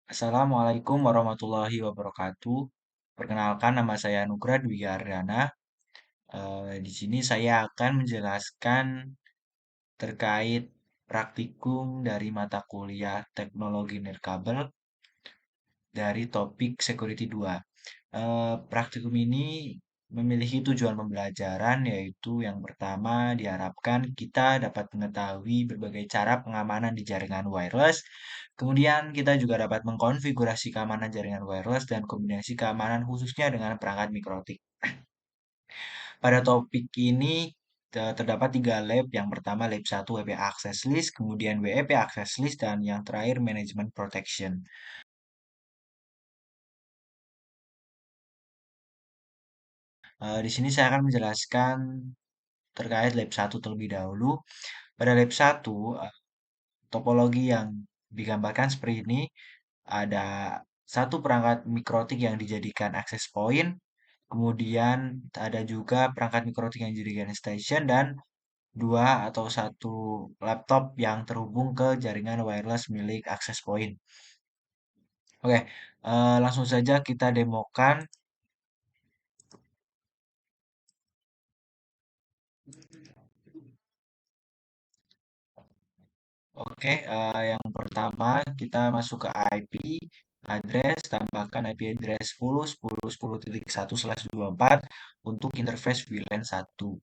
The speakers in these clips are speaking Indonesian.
Assalamualaikum warahmatullahi wabarakatuh. Perkenalkan nama saya Nugra Dwi Ardana. Di sini saya akan menjelaskan terkait praktikum dari mata kuliah Teknologi Nirkabel dari topik Security 2. Praktikum ini memiliki tujuan pembelajaran yaitu yang pertama diharapkan kita dapat mengetahui berbagai cara pengamanan di jaringan wireless. Kemudian kita juga dapat mengkonfigurasi keamanan jaringan wireless dan kombinasi keamanan khususnya dengan perangkat mikrotik. Pada topik ini terdapat tiga lab. Yang pertama lab 1 WP Access List, kemudian WEP Access List, dan yang terakhir Management Protection. Di sini saya akan menjelaskan terkait lab 1 terlebih dahulu. Pada lab 1, topologi yang digambarkan seperti ini, ada satu perangkat mikrotik yang dijadikan access point, kemudian ada juga perangkat mikrotik yang dijadikan station, dan dua atau satu laptop yang terhubung ke jaringan wireless milik access point. Oke, langsung saja kita demokan. Oke, yang pertama kita masuk ke IP address, tambahkan IP address 10.10.10.1/24 untuk interface VLAN 1.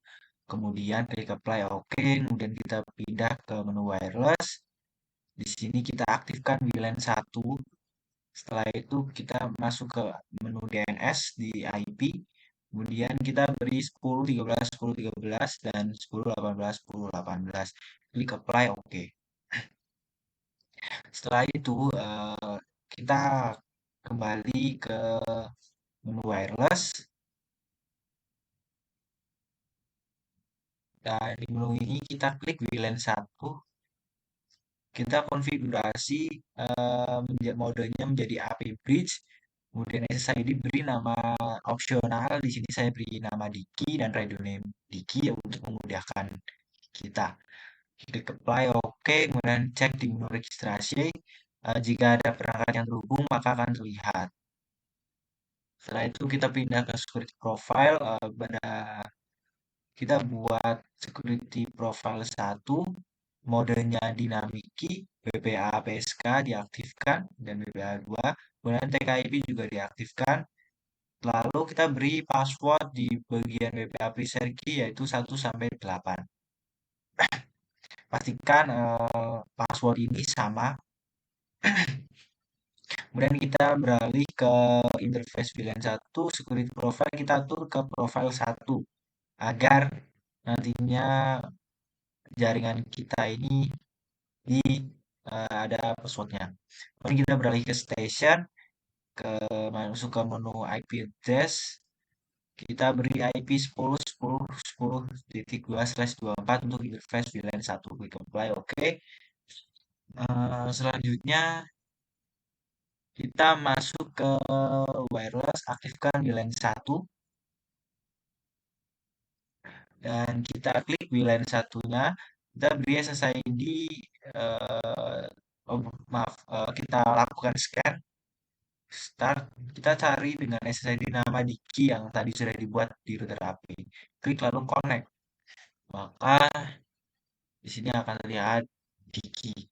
Kemudian klik apply OK, kemudian kita pindah ke menu wireless. Di sini kita aktifkan VLAN 1. Setelah itu kita masuk ke menu DNS di IP. Kemudian kita beri 10.13, 10.13 dan 10.18, 10.18. Klik apply OK. Setelah itu kita kembali ke menu wireless dan di menu ini kita klik VLAN 1. Kita konfigurasi modenya menjadi AP Bridge. Kemudian SSID beri nama opsional. Di sini saya beri nama Diki dan radio name Diki ya, untuk memudahkan kita. Klik apply OK, kemudian cek di menu registrasi. Jika ada perangkat yang terhubung maka akan terlihat. Setelah itu kita pindah ke security profile. Kita buat security profile 1, modenya dynamic key, BPA PSK diaktifkan, dan BPA 2, kemudian TKIP juga diaktifkan. Lalu kita beri password di bagian BPA preset key yaitu 1 sampai 8. Pastikan password ini sama. Kemudian kita beralih ke interface VLAN 1, security profile kita atur ke profile 1 agar nantinya jaringan kita ini di ada passwordnya. Kemudian kita beralih ke station, ke masuk ke menu IP address, kita beri IP 10.10.10.2/24 untuk interface VLAN 1. Klik apply OK. Selanjutnya kita masuk ke wireless, aktifkan VLAN 1 dan kita klik VLAN 1-nya, kita beri SSID, oh maaf, kita lakukan scan start. Kita cari dengan SSID nama Diki yang tadi sudah dibuat di router HP. Klik lalu connect. Maka di sini akan terlihat Diki.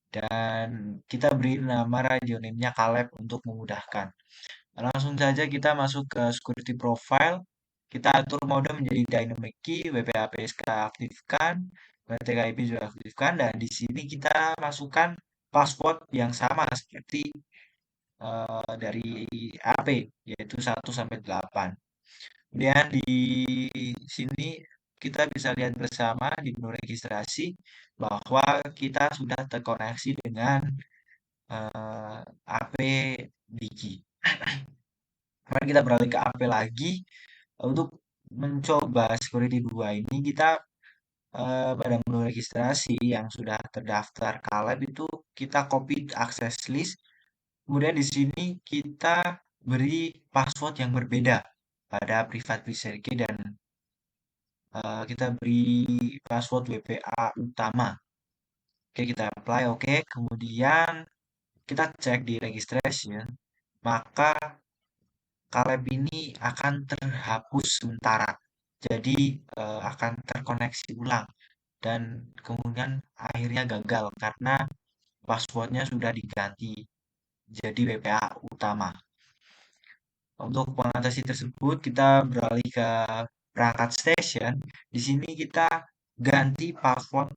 Dan kita beri nama radio name-nya Caleb untuk memudahkan. Langsung saja kita masuk ke security profile. Kita atur mode menjadi dynamic key, WPA-PSK aktifkan, TKIP juga aktifkan, dan di sini kita masukkan password yang sama seperti dari AP, yaitu 1 sampai 8. Kemudian di sini kita bisa lihat bersama di menu registrasi bahwa kita sudah terkoneksi dengan AP Digi. Kemudian kita beralih ke AP lagi. Untuk mencoba security 2 ini kita pada menu registrasi yang sudah terdaftar Caleb itu kita copy access list. Kemudian di sini kita beri password yang berbeda pada private preset key dan kita beri password WPA utama. Oke, kita apply. Oke, kemudian kita cek di registration, maka Caleb ini akan terhapus sementara. Jadi akan terkoneksi ulang dan kemudian akhirnya gagal karena passwordnya sudah diganti jadi WPA utama. Untuk mengatasi tersebut, kita beralih ke perangkat station. Di sini kita ganti password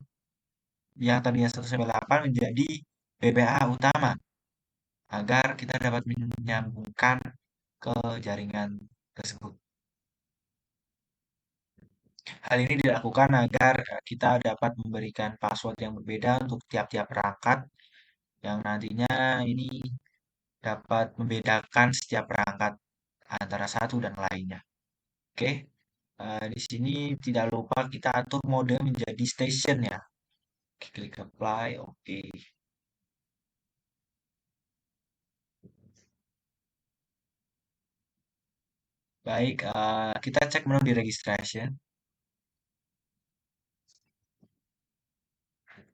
yang tadinya 198 menjadi BPA utama agar kita dapat menyambungkan ke jaringan tersebut. Hal ini dilakukan agar kita dapat memberikan password yang berbeda untuk tiap-tiap perangkat yang nantinya ini dapat membedakan setiap perangkat antara satu dan lainnya. Oke, di sini tidak lupa kita atur mode menjadi station ya. Klik apply, oke. Baik, kita cek menu di registration.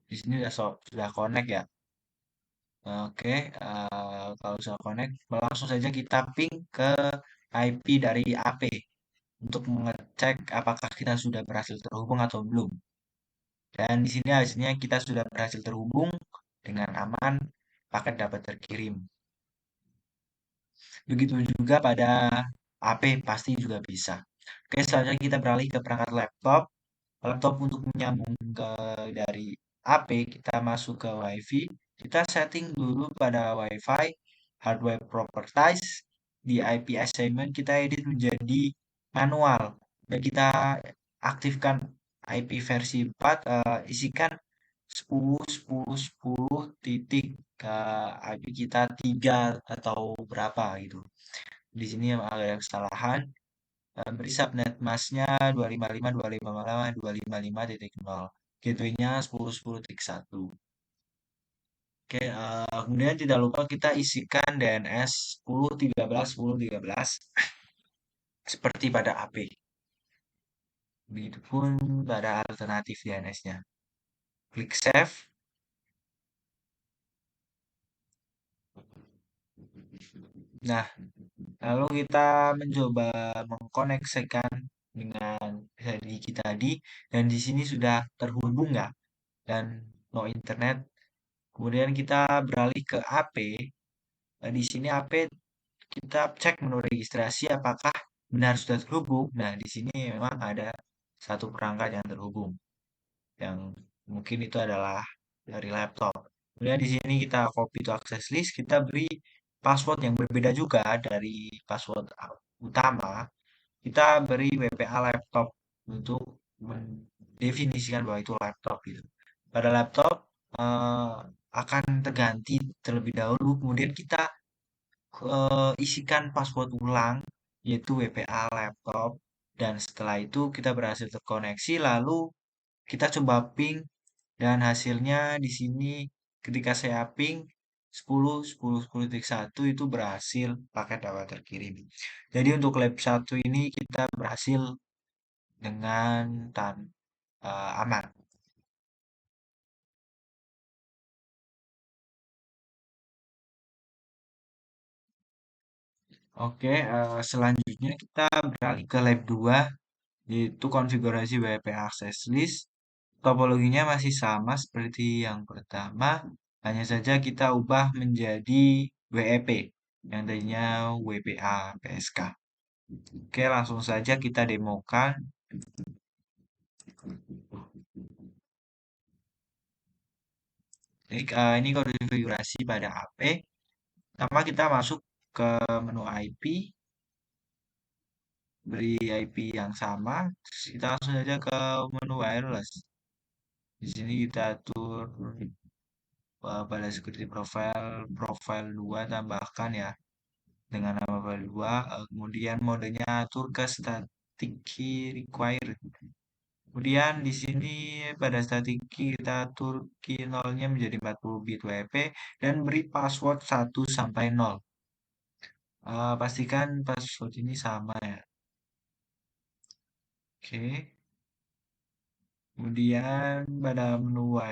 Di sini sudah connect ya. Oke, kalau sudah connect, langsung saja kita ping ke IP dari AP untuk mengecek apakah kita sudah berhasil terhubung atau belum. Dan di sini hasilnya kita sudah berhasil terhubung dengan aman, paket dapat terkirim. Begitu juga pada AP pasti juga bisa. Oke, selanjutnya kita beralih ke perangkat laptop. Laptop untuk menyambung ke dari AP, kita masuk ke WiFi. Kita setting dulu pada WiFi, hardware properties, di IP assignment kita edit menjadi manual. Dan kita aktifkan IP versi 4, isikan 10.10.10 titik ke IP kita 3 atau berapa gitu. Di sini ada kesalahan. Beri subnet masknya 255.255.255.0. Gateway-nya 10.10.1. Oke, kemudian tidak lupa kita isikan DNS 10.13.10.13 seperti pada AP. Begitupun pada alternatif DNS-nya. Klik save. Nah, lalu kita mencoba mengkoneksikan dengan Digi tadi dan di sini sudah terhubung ya dan no internet. Kemudian kita beralih ke AP. Di sini AP kita cek menu registrasi apakah benar sudah terhubung. Nah, di sini memang ada satu perangkat yang terhubung yang mungkin itu adalah dari laptop. Kemudian di sini kita copy to access list, kita beri password yang berbeda juga dari password utama. Kita beri WPA laptop untuk mendefinisikan bahwa itu laptop gitu. Pada laptop akan terganti terlebih dahulu, kemudian kita isikan password ulang yaitu WPA laptop dan setelah itu kita berhasil terkoneksi lalu kita coba ping dan hasilnya di sini ketika saya ping 10.10.10.1 itu berhasil paket dapat terkirim. Jadi untuk lab 1 ini kita berhasil dengan aman. Oke, selanjutnya kita beralih ke lab 2 yaitu konfigurasi WP access list. Topologinya masih sama seperti yang pertama, hanya saja kita ubah menjadi WEP yang tadinya WPA PSK. Oke, langsung saja kita demokan. Ini konfigurasi pada HP. Pertama kita masuk ke menu IP, beri IP yang sama. Terus kita langsung saja ke menu wireless. Di sini kita atur pada security profile, profile 2 tambahkan ya dengan nama profile 2. Kemudian modenya atur ke static key required. Kemudian di sini pada static key kita atur key 0-nya menjadi 40 bit WP dan beri password 1 sampai 0. Pastikan password ini sama ya. Oke. Kemudian pada menu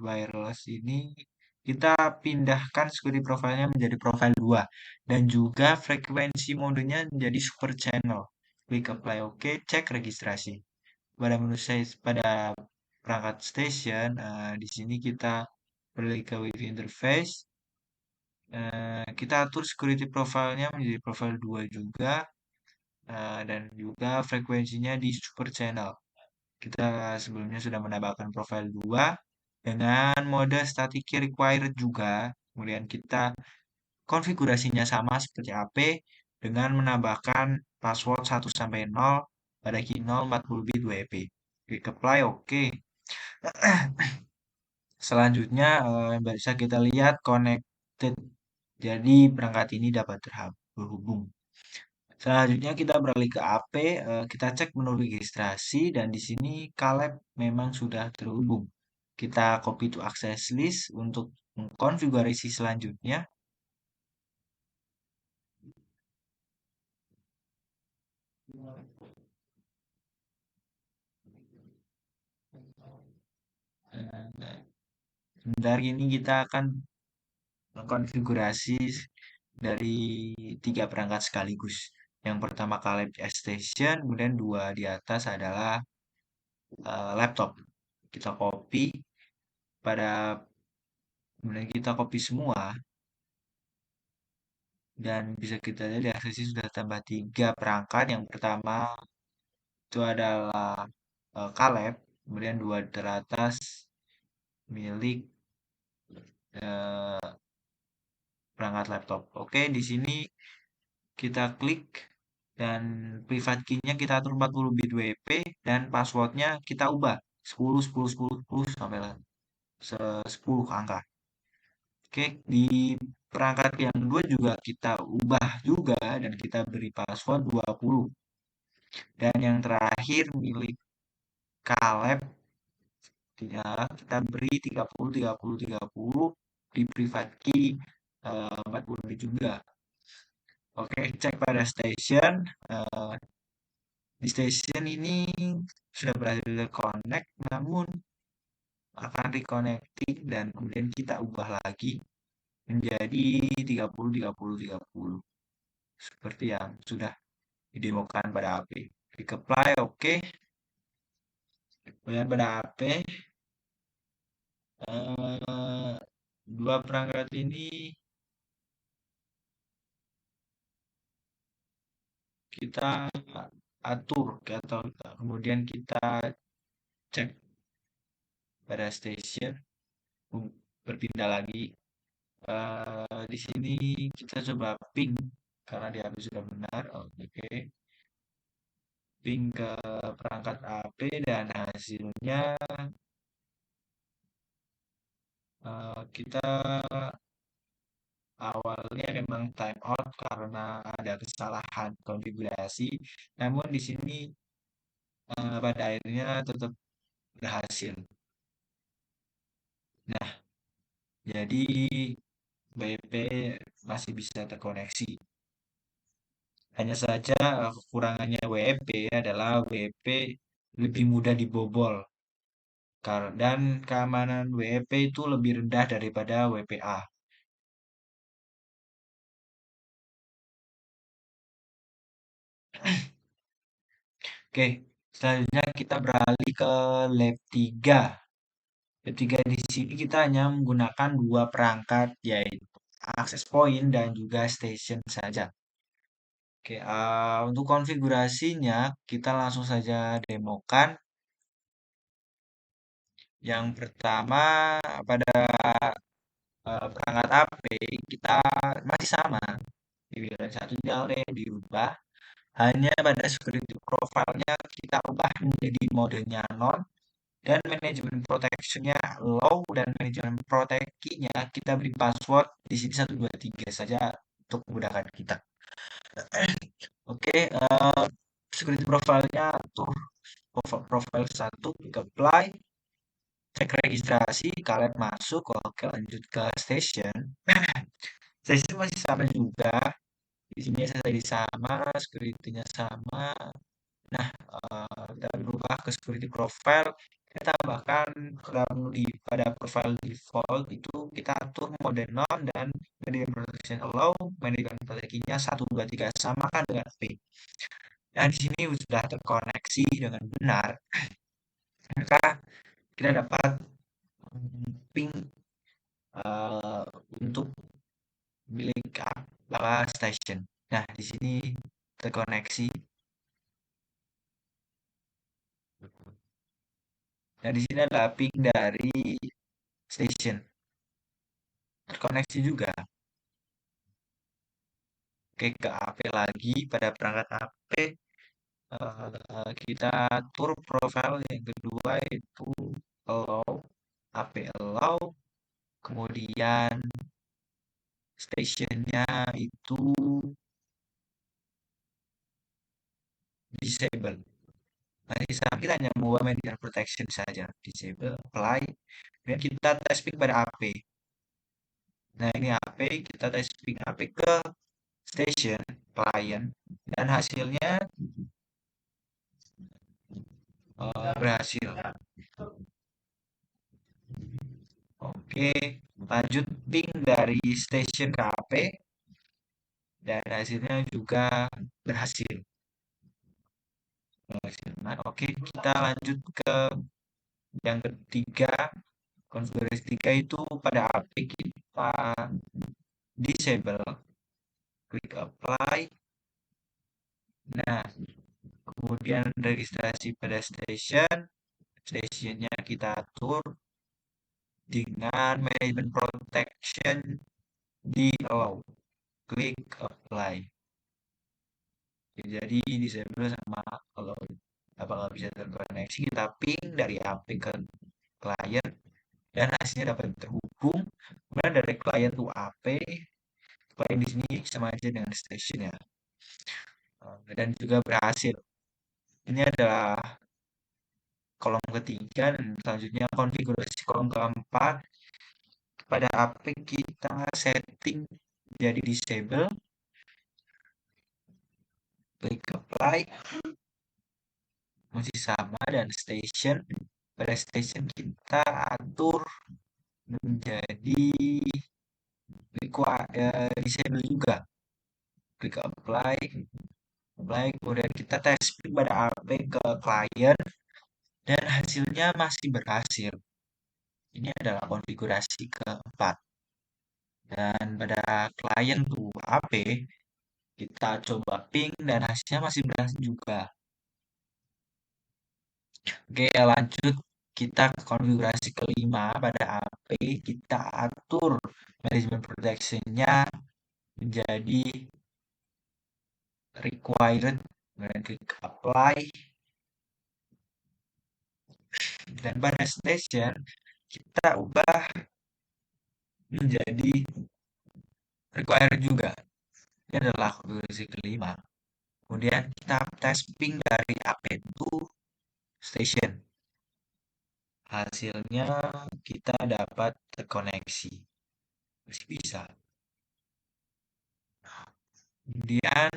wireless ini kita pindahkan security profile-nya menjadi profile 2 dan juga frekuensi modenya menjadi super channel. Klik apply OK, cek registrasi. Pada perangkat station, di sini kita beralih ke WiFi interface. Kita atur security profile-nya menjadi profile 2 juga, dan juga frekuensinya di super channel. Kita sebelumnya sudah menambahkan profile 2 dengan mode static key required juga. Kemudian kita konfigurasinya sama seperti AP dengan menambahkan password 1 sampai 0 pada key 0 40 bit WP. Klik apply OK. Selanjutnya bisa kita lihat connected. Jadi perangkat ini dapat berhubung. Selanjutnya kita beralih ke AP, kita cek menu registrasi dan di sini Caleb memang sudah terhubung. Kita copy to access list untuk mengkonfigurasi selanjutnya. Sebentar ini kita akan mengkonfigurasi dari 3 perangkat sekaligus. Yang pertama Caleb Station, kemudian 2 di atas adalah laptop. Kita copy pada kemudian kita copy semua dan bisa kita lihat di aksesnya sudah tambah 3 perangkat. Yang pertama itu adalah Caleb, kemudian 2 teratas milik eh, perangkat laptop. Oke, di sini kita klik dan private key-nya kita atur 40 bit WP dan passwordnya kita ubah 10 10 10 10 sampai 10 angka. Oke, di perangkat yang kedua juga kita ubah juga dan kita beri password 20. Dan yang terakhir milik Caleb kita beri 30 30 30 di private key 40 bit juga. Oke, cek pada station. Di station ini sudah berhasil connect, namun akan reconnecting dan kemudian kita ubah lagi menjadi 30 30 30 seperti yang sudah didemokan pada HP. Klik apply, oke. Kemudian pada HP, 2 perangkat ini kita atur atau kemudian kita cek pada station, berpindah lagi. Di sini kita coba ping karena di HP sudah benar. Oke. Ping ke perangkat HP dan hasilnya kita awalnya memang time out karena ada kesalahan konfigurasi, namun di sini pada akhirnya tetap berhasil. Nah, jadi WP masih bisa terkoneksi. Hanya saja kekurangannya WP adalah WP lebih mudah dibobol dan keamanan WP itu lebih rendah daripada WPA. Oke, selanjutnya kita beralih ke lab 3. Lab 3 di sini kita hanya menggunakan 2 perangkat yaitu access point dan juga station saja. Oke, untuk konfigurasinya kita langsung saja demokan. Yang pertama pada perangkat HP kita masih sama. Di wilayah 1 dialog dirubah. Hanya pada security profile-nya kita ubah menjadi modenya non dan manajemen protection-nya low dan manajemen protect-nya kita beri password di sini 123 saja untuk memudahkan kita. Oke, security profile-nya tuh profile 1 klik apply, cek registrasi, kalian masuk, oke lanjut ke station. Station masih sama juga, di sini SSID sama, security-nya sama. Nah, kita berubah ke security profile, Kita tambahkan di pada profile default itu kita atur mode non dan media protection allow, media protection-nya 1, 2, 3 samakan dengan ping. Dan di sini sudah terkoneksi dengan benar, maka kita dapat ping untuk milik station. Nah, di sini terkoneksi. Nah, di sini adalah ping dari station. Terkoneksi juga. Oke, ke AP lagi pada perangkat AP kita atur profile yang kedua itu allow, AP allow, kemudian stationnya itu disable. Nah, di sana kita hanya mengubah median protection saja, disable, apply, kemudian kita tes ping pada AP. Nah, ini AP, kita tes ping AP ke station client dan hasilnya berhasil. Oke, lanjut ping dari station ke AP dan hasilnya juga berhasil. Nah, oke, kita lanjut ke yang ketiga. Konfigurasi ketiga itu pada AP kita disable, klik apply. Nah, kemudian registrasi pada station, stationnya kita atur dengan management protection di allow, klik apply. Jadi disable sama kalau apakah bisa terkoneksi, kita ping dari AP ke klien dan hasilnya dapat terhubung. Kemudian dari klien to AP, klien di sini sama aja dengan station ya. Dan juga berhasil. Ini adalah kolom ketiga dan selanjutnya konfigurasi kolom keempat. Pada AP kita setting jadi disable, klik apply, masih sama, dan station, pada station kita atur menjadi disable juga, klik apply, kemudian kita tes pada AP ke klien dan hasilnya masih berhasil. Ini adalah konfigurasi keempat. Dan pada klien tuh AP kita coba ping dan hasilnya masih berhasil juga. Oke, lanjut kita ke konfigurasi kelima. Pada AP kita atur management protection-nya menjadi required, kemudian klik apply, dan pada station kita ubah menjadi required juga. Ini adalah konfigurasi kelima. Kemudian kita tes ping dari AP to station. Hasilnya kita dapat terkoneksi. Masih bisa. Kemudian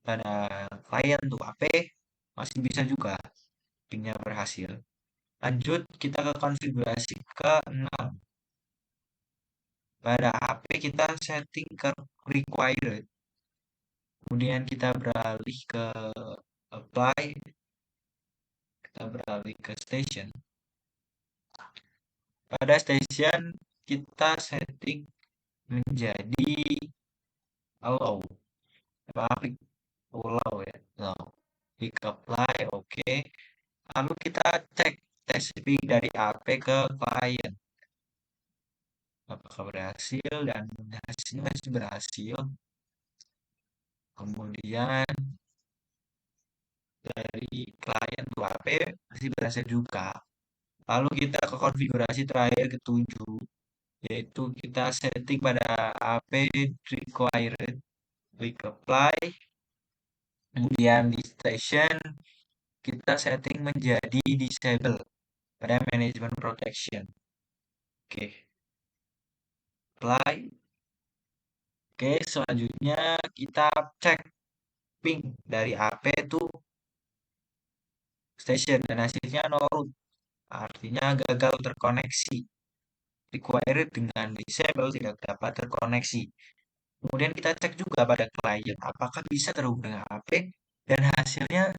pada klien untuk AP masih bisa juga. Pingnya berhasil. Lanjut kita ke konfigurasi ke-6. Pada AP kita setting ke required. Kemudian kita beralih ke apply. Kita beralih ke station. Pada station kita setting menjadi allow. Klik allow ya. Allow. Klik apply, oke. Lalu kita cek testing dari AP ke klien. Apakah berhasil, dan hasilnya masih berhasil. Kemudian dari klien ke AP masih berhasil juga. Lalu kita ke konfigurasi terakhir ketujuh, yaitu kita setting pada AP required, klik apply, kemudian di station kita setting menjadi disable pada management protection. Oke, apply. Oke, selanjutnya kita cek ping dari AP itu station dan hasilnya no root. artinya gagal terkoneksi. Required dengan disable tidak dapat terkoneksi. Kemudian kita cek juga pada klien apakah bisa terhubung dengan HP dan hasilnya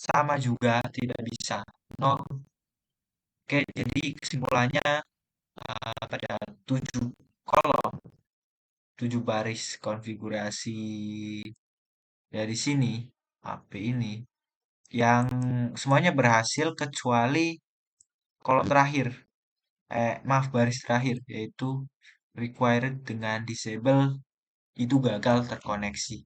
sama juga tidak bisa. Nol. Oke, jadi kesimpulannya pada 7 kolom, 7 baris konfigurasi dari sini, HP ini, yang semuanya berhasil kecuali kolom terakhir, maaf baris terakhir, yaitu required dengan disable itu gagal terkoneksi.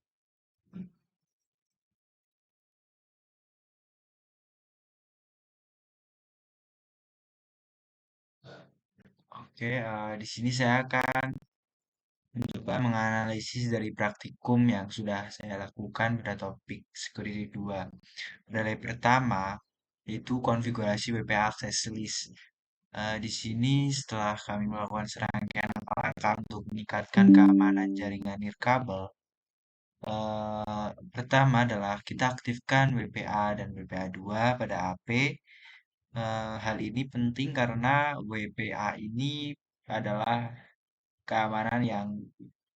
Oke, di sini saya akan mencoba menganalisis dari praktikum yang sudah saya lakukan pada topik Security 2. Pada lab pertama, yaitu konfigurasi WPA Access List. Di sini setelah kami melakukan serangkaian langkah untuk meningkatkan keamanan jaringan nirkabel, pertama adalah kita aktifkan WPA dan WPA2 pada HP. Hal ini penting karena WPA ini adalah keamanan yang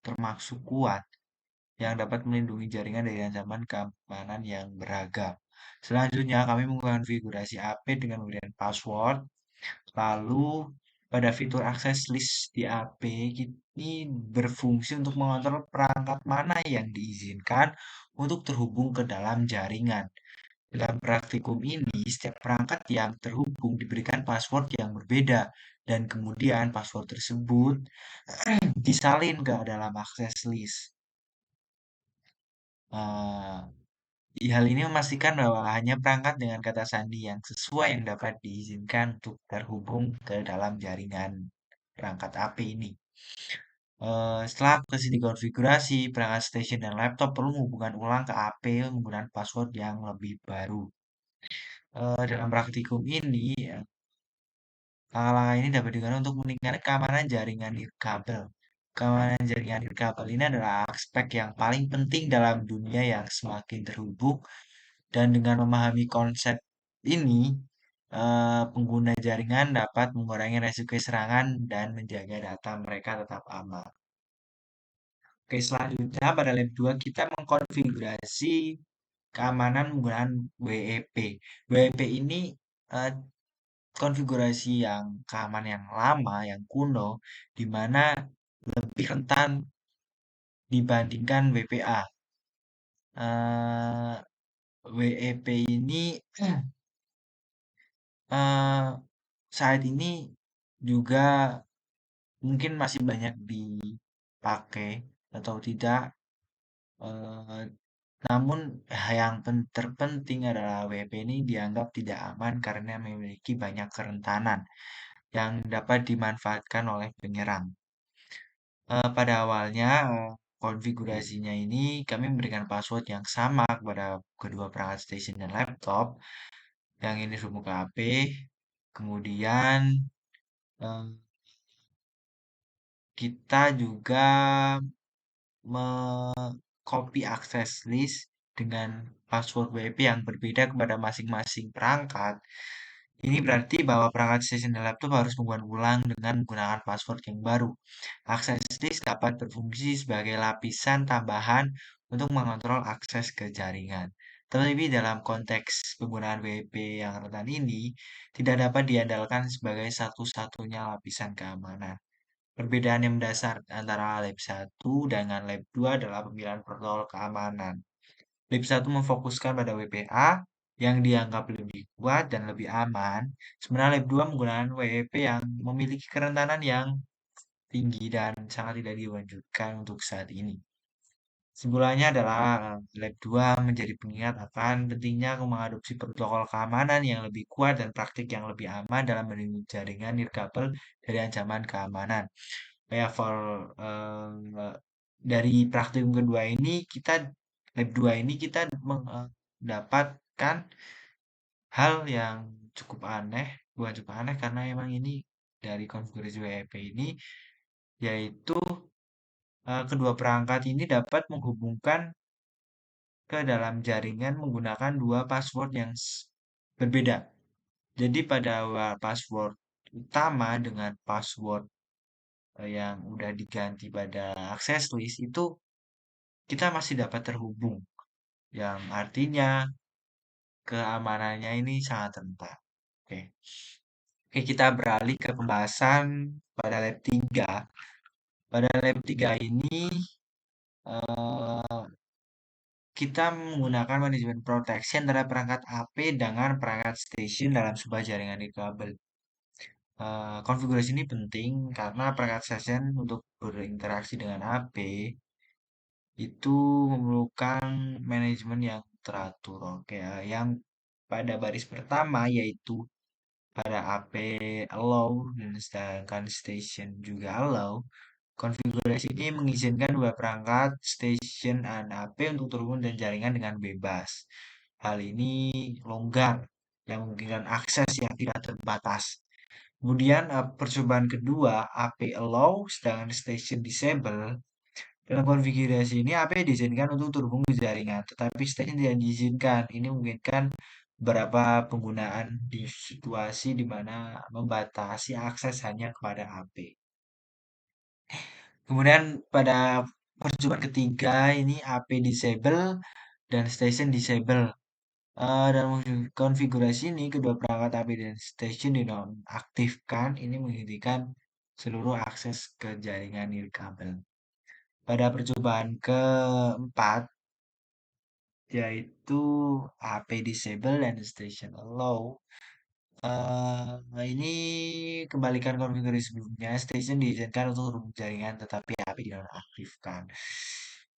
termasuk kuat yang dapat melindungi jaringan dari ancaman keamanan yang beragam. Selanjutnya, kami mengkonfigurasi AP dengan memberikan password. Lalu, pada fitur access list di AP, ini berfungsi untuk mengontrol perangkat mana yang diizinkan untuk terhubung ke dalam jaringan. Dalam praktikum ini, setiap perangkat yang terhubung diberikan password yang berbeda, dan kemudian password tersebut disalin ke dalam access list. Hal ini memastikan bahwa hanya perangkat dengan kata sandi yang sesuai yang dapat diizinkan untuk terhubung ke dalam jaringan perangkat AP ini. Setelah aplikasi dikonfigurasi, perangkat station dan laptop perlu menghubungkan ulang ke AP menggunakan password yang lebih baru. Dalam praktikum ini, langkah-langkah ini dapat digunakan untuk meningkatkan keamanan jaringan nirkabel. Keamanan jaringan nirkabel ini adalah aspek yang paling penting dalam dunia yang semakin terhubung. Dan dengan memahami konsep ini, pengguna jaringan dapat mengurangi resiko serangan dan menjaga data mereka tetap aman. Oke, selanjutnya pada lab 2 kita mengkonfigurasi keamanan menggunakan WEP. WEP ini eh, konfigurasi yang keamanan yang lama, yang kuno, di mana lebih rentan dibandingkan WPA. WEP ini eh, saat ini juga mungkin masih banyak dipakai atau tidak. eh, Namun yang terpenting adalah WP ini dianggap tidak aman karena memiliki banyak kerentanan yang dapat dimanfaatkan oleh penyerang. Pada awalnya konfigurasinya ini kami memberikan password yang sama kepada kedua perangkat station dan laptop. Yang ini ke HP. Kemudian eh, kita juga copy access list dengan password WP yang berbeda kepada masing-masing perangkat. Ini berarti bahwa perangkat station dan laptop harus membuat ulang dengan menggunakan password yang baru. Access list dapat berfungsi sebagai lapisan tambahan untuk mengontrol akses ke jaringan. Terlebih dalam konteks penggunaan WP yang rentan ini, tidak dapat diandalkan sebagai satu-satunya lapisan keamanan. Perbedaan yang mendasar antara lab 1 dengan lab 2 adalah pemilihan protokol keamanan. Lab 1 memfokuskan pada WPA yang dianggap lebih kuat dan lebih aman, sementara lab 2 menggunakan WP yang memiliki kerentanan yang tinggi dan sangat tidak dilanjutkan untuk saat ini. Kesimpulannya adalah Lab 2 menjadi pengingat akan pentingnya mengadopsi protokol keamanan yang lebih kuat dan praktik yang lebih aman dalam melindungi jaringan nirkabel dari ancaman keamanan. Ya, dari praktikum kedua ini kita Lab 2 ini kita mendapatkan hal yang cukup aneh, bukan cukup aneh karena emang ini dari konfigurasi WEP ini yaitu kedua perangkat ini dapat menghubungkan ke dalam jaringan menggunakan dua password yang berbeda. Jadi pada password utama dengan password yang udah diganti pada access list itu kita masih dapat terhubung, yang artinya keamanannya ini sangat rentan. Oke. Oke, kita beralih ke pembahasan pada lab 3. Pada lab 3 ini eh, kita menggunakan manajemen proteksi antara perangkat AP dengan perangkat station dalam sebuah jaringan nirkabel. Konfigurasi ini penting karena perangkat session untuk berinteraksi dengan AP itu memerlukan manajemen yang teratur. Oke, yang pada baris pertama yaitu pada AP allow dan sedangkan station juga allow. Konfigurasi ini mengizinkan dua perangkat station dan AP untuk terhubung dan jaringan dengan bebas. Hal ini longgar yang memungkinkan akses yang tidak terbatas. Kemudian percobaan kedua AP allow sedangkan station disable. Dalam konfigurasi ini AP diizinkan untuk terhubung ke jaringan, tetapi station tidak diizinkan. Ini memungkinkan beberapa penggunaan di situasi di mana membatasi akses hanya kepada AP. Kemudian pada percobaan ketiga ini AP disable dan station disable. Dalam konfigurasi ini kedua perangkat AP dan station dinonaktifkan. Ini menghentikan seluruh akses ke jaringan nirkabel. Pada percobaan keempat yaitu AP disable dan station allow. Ini kembalikan konfigurasi sebelumnya. Station diizinkan untuk hubung jaringan, tetapi HP dinonaktifkan.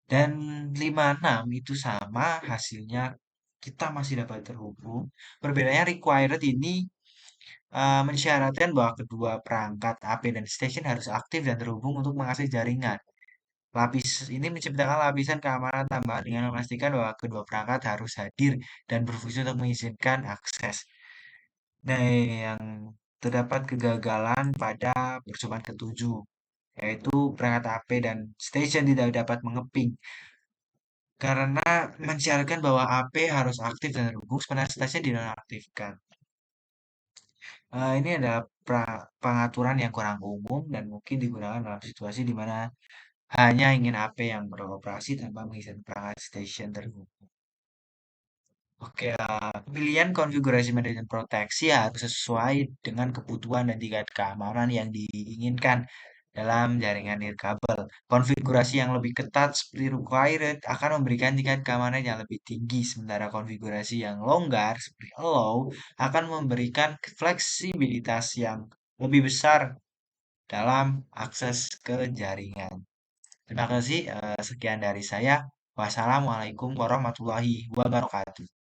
Dan 56 itu sama hasilnya kita masih dapat terhubung. Perbedaannya required ini mensyaratkan bahwa kedua perangkat AP dan station harus aktif dan terhubung untuk mengakses jaringan. Lapis ini menciptakan lapisan keamanan tambahan dengan memastikan bahwa kedua perangkat harus hadir dan berfungsi untuk mengizinkan akses. Nah, yang terdapat kegagalan pada percobaan ketujuh, yaitu perangkat AP dan station tidak dapat mengeping karena mensyaratkan bahwa AP harus aktif dan terhubung sementara station dinonaktifkan. Ini adalah pengaturan yang kurang umum dan mungkin digunakan dalam situasi di mana hanya ingin AP yang beroperasi tanpa mengizinkan perangkat station terhubung. Oke, pilihan konfigurasi manajemen proteksi harus sesuai dengan kebutuhan dan tingkat keamanan yang diinginkan dalam jaringan nirkabel. Konfigurasi yang lebih ketat seperti required akan memberikan tingkat keamanan yang lebih tinggi, sementara konfigurasi yang longgar seperti allow akan memberikan fleksibilitas yang lebih besar dalam akses ke jaringan. Terima kasih, sekian dari saya. Wassalamualaikum warahmatullahi wabarakatuh.